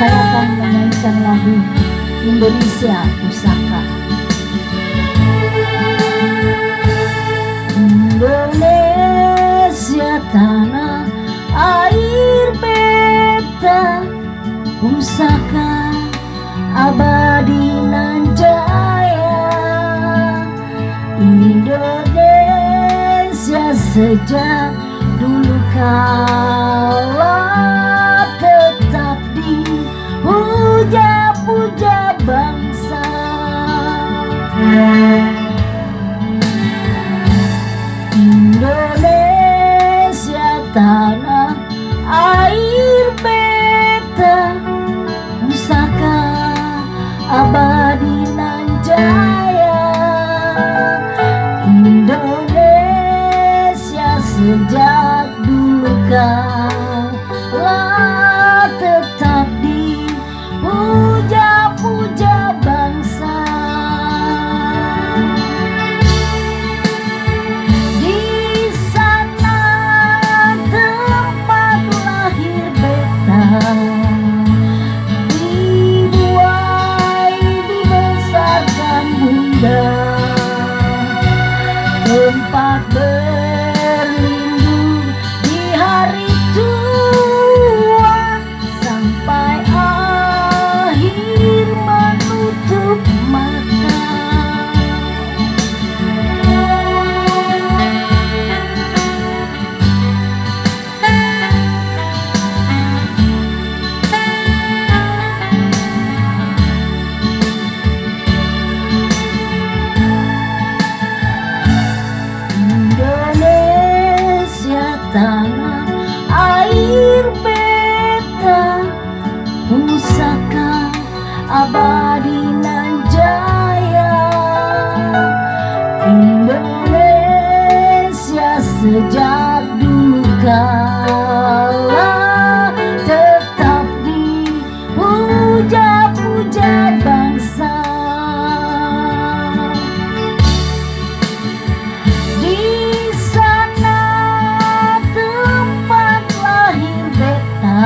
saya akan menyanyikan lagu Indonesia Pusaka. Indonesia tanah air beta, pusaka abadi nan jaya. Indonesia sejak dulu kala tetap dipuja-puja bangsa. Indonesia tanah air beta, pusaka abadi nan jaya. Indonesia sejak dulu kala tetap dipuja-puja bangsa. Di sana tempat lahir beta, dibuai dibesarkan bunda, tempat berlindung di hari tua sampai akhir menutup mata. Indonesia tanah air beta, pusaka abadi nan jaya. Indonesia sejak dulu kala tetap dipuja-puja bangsa. Di sana tempat lahir beta,